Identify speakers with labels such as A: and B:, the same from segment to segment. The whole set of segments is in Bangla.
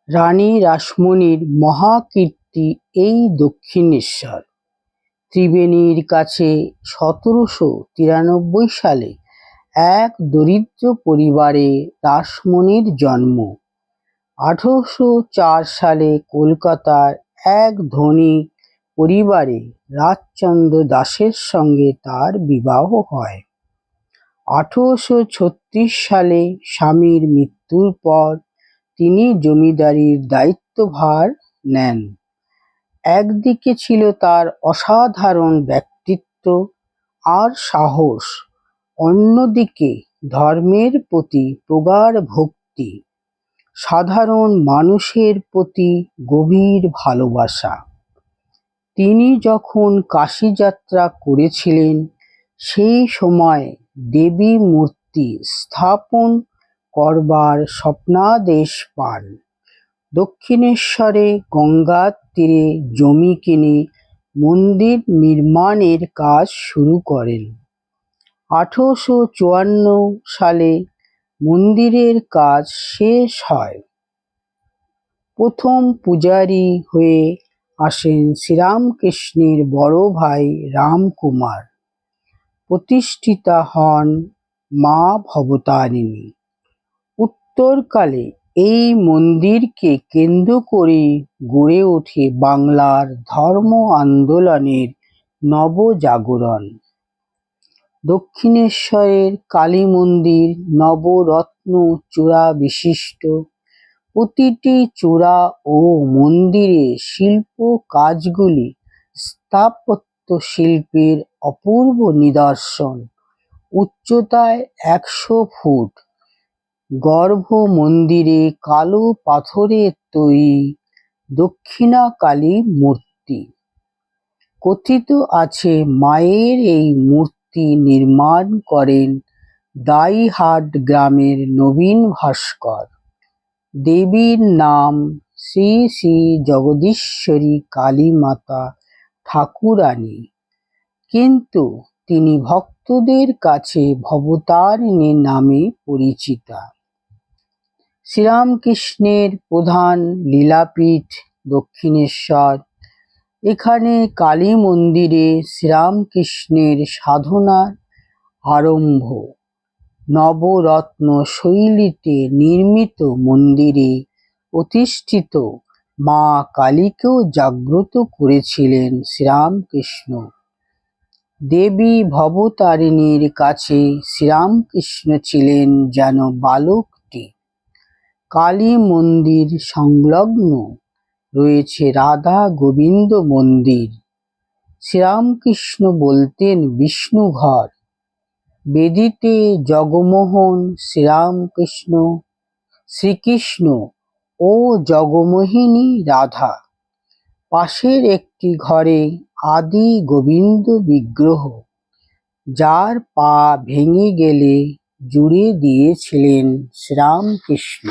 A: রানী রাসমণির মহাকীর্তি এই দক্ষিণেশ্বর। ত্রিবেণীর কাছে ১৭৯৩ সালে এক দরিদ্র পরিবারে রাসমণির জন্ম। ১৮০৪ সালে কলকাতার এক ধনী পরিবারে রাজচন্দ্র দাসের সঙ্গে তার বিবাহ হয়। ১৮৩৬ সালে স্বামীর মৃত্যুর পর তিনি জমিদারির দায়িত্বভার নেন। একদিকে ছিল তার অসাধারণ ব্যক্তিত্ব আর সাহস, অন্যদিকে ধর্মের প্রতি প্রগাঢ় ভক্তি, সাধারণ মানুষের প্রতি গভীর ভালোবাসা। তিনি যখন কাশী যাত্রা করেছিলেন, সেই সময় দেবী মূর্তি স্থাপন করবার স্বপ্নাদেশ পান। দক্ষিণেশ্বরে গঙ্গার তীরে জমি কিনে মন্দির নির্মাণের কাজ শুরু করেন। ১৮৫৪ সালে মন্দিরের কাজ শেষ হয়। প্রথম পূজারী হয়ে আসেন শ্রীরামকৃষ্ণের বড় ভাই রামকুমার। প্রতিষ্ঠিতা হন মা ভবতারিণী। উত্তরকালে এই মন্দিরকে কেন্দ্র করে গড়ে ওঠে বাংলার ধর্ম আন্দোলনের নবজাগরণ। দক্ষিণেশ্বরের কালী মন্দির নবরত্ন চূড়া বিশিষ্ট। প্রতিটি চূড়া ও মন্দিরের শিল্প কাজগুলি স্থাপত্য শিল্পের অপূর্ব নিদর্শন। উচ্চতায় ১০০ ফুট। গর্ভ মন্দিরে কালো পাথরের তৈরি দক্ষিণাকালী মূর্তি। কথিত আছে মায়ের এই মূর্তি নির্মাণ করেন দাইহাট গ্রামের নবীন ভাস্কর। দেবীর নাম শ্রী শ্রী জগদীশ্বরী কালী মাতা ঠাকুরানী, কিন্তু তিনি ভক্তদের কাছে ভবতারিণী নামে পরিচিতা। শ্রীরামকৃষ্ণের প্রধান লীলাপীঠ দক্ষিণেশ্বর। এখানে কালী মন্দিরে শ্রীরামকৃষ্ণের সাধনার আরম্ভ। নবরত্ন শৈলীতে নির্মিত মন্দিরে প্রতিষ্ঠিত মা কালীকেও জাগ্রত করেছিলেন শ্রীরামকৃষ্ণ। দেবী ভবতারিণীর কাছে শ্রীরামকৃষ্ণ ছিলেন যেন বালকটি। কালী মন্দির সংলগ্ন রয়েছে রাধা গোবিন্দ মন্দির। শ্রীরামকৃষ্ণ বলতেন বিষ্ণুঘর। বেদিতে জগমোহন শ্রীকৃষ্ণ ও জগমোহিনী রাধা। পাশের একটি ঘরে আদি গোবিন্দ বিগ্রহ, যার পা ভেঙে গেলে জুড়ে দিয়েছিলেন শ্রীরামকৃষ্ণ।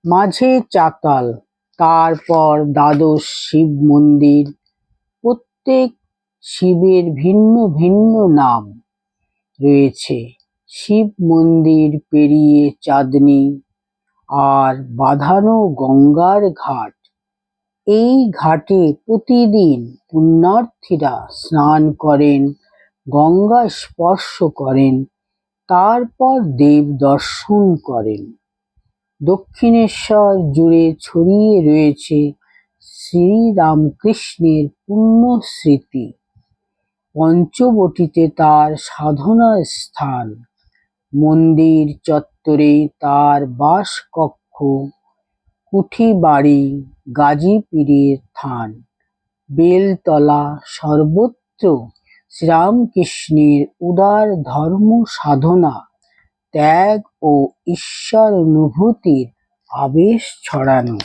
A: মাঝে চাতাল, তারপর দ্বাদশ শিব মন্দির। প্রত্যেক শিবের ভিন্ন ভিন্ন নাম রয়েছে। শিব মন্দির পেরিয়ে চাঁদনী আর বাঁধানো গঙ্গার ঘাট। এই ঘাটে প্রতিদিন পুণ্যার্থীরা স্নান করেন, গঙ্গা স্পর্শ করেন, তারপর দেব দর্শন করেন। দক্ষিণেশ্বর জুড়ে ছড়িয়ে রয়েছে শ্রীরামকৃষ্ণের পুণ্যস্মৃতি। পঞ্চবটিতে তার সাধনার স্থান। মন্দির চত্বরে তার বাসকক্ষ, কুঠিবাড়ি, গাজী পীরের থান, বেলতলা, সর্বত্র শ্রীরামকৃষ্ণের উদার ধর্ম সাধনা, ত্যাগ ও ঈশ্বরানুভূতির আবেশ ছড়ানো।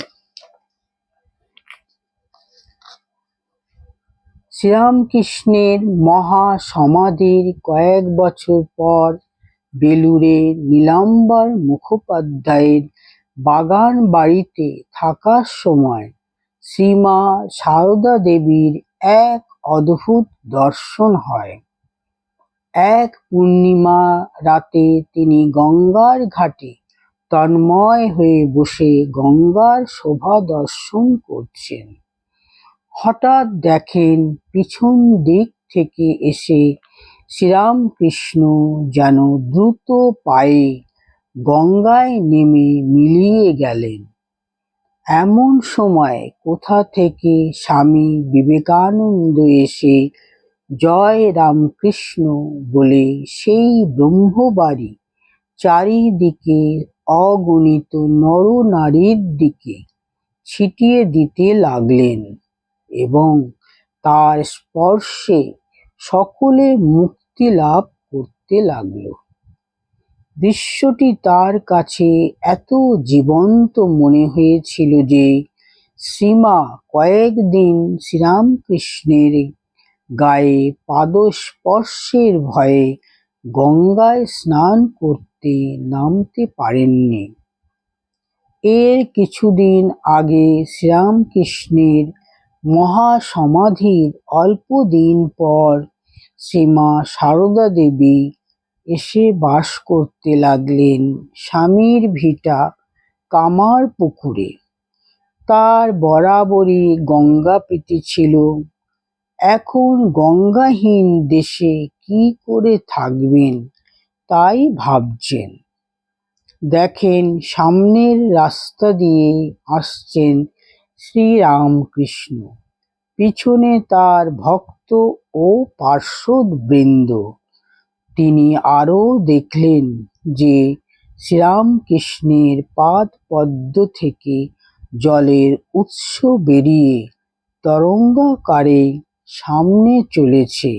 A: শ্রীরামকৃষ্ণের মহাসমাধির কয়েক বছর পর বেলুড়ে নীলাম্বর মুখোপাধ্যায়ের বাগান বাড়িতে থাকার সময় শ্রীমা সারদা দেবীর এক অদ্ভুত দর্শন হয়। এক পূর্ণিমা রাতে তিনি গঙ্গার ঘাটে তন্ময় হয়ে বসে গঙ্গার শোভা দর্শন করছেন। হঠাৎ দেখেন পিছন দিক থেকে এসে শ্রীরামকৃষ্ণ যেন দ্রুত পায়ে গঙ্গায় নেমে মিলিয়ে গেলেন। এমন সময় কোথা থেকে স্বামী বিবেকানন্দ এসে জয় রামকৃষ্ণ বলে সেই ব্রহ্মবাড়ি চারিদিকে অগণিত নরনারীর দিকে ছিটিয়ে দিতে লাগলেন এবং তার স্পর্শে সকলে মুক্তি লাভ করতে লাগল। দৃশ্যটি তার কাছে এত জীবন্ত মনে হয়েছিল যে শ্রীমা কয়েকদিন শ্রীরামকৃষ্ণের গায়ে পাদস্পর্শের ভয়ে গঙ্গায় স্নান করতে নামতে পারেননি। এর কিছুদিন আগে শ্রীরামকৃষ্ণের মহাসমাধির অল্প দিন পর শ্রীমা সারদা দেবী এসে বাস করতে লাগলেন স্বামীর ভিটা কামারপুকুরে। তার বরাবরই গঙ্গা প্রীতি ছিল। এখন গঙ্গাহীন দেশে কি করে থাকবেন তাই ভাবছেন। দেখেন সামনের রাস্তা দিয়ে আসছেন শ্রীরামকৃষ্ণ, পিছনে তার ভক্ত ও পার্ষদ বৃন্দ। তিনি আরও দেখলেন যে শ্রীরামকৃষ্ণের পাদ পদ্ম থেকে জলের উৎস বেরিয়ে তরঙ্গাকারে সামনে চলেছে।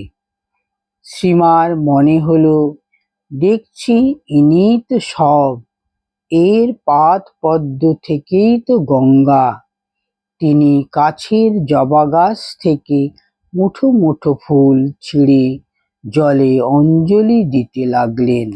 A: শ্রীমার মনে হলো, দেখছি ইনিই তো সব, এর পাদ পদ্ম থেকেই তো গঙ্গা। তিনি কাছের জবা গাছ থেকে মুঠো মুঠো ফুল ছিঁড়ে জলে অঞ্জলি দিতে লাগলেন।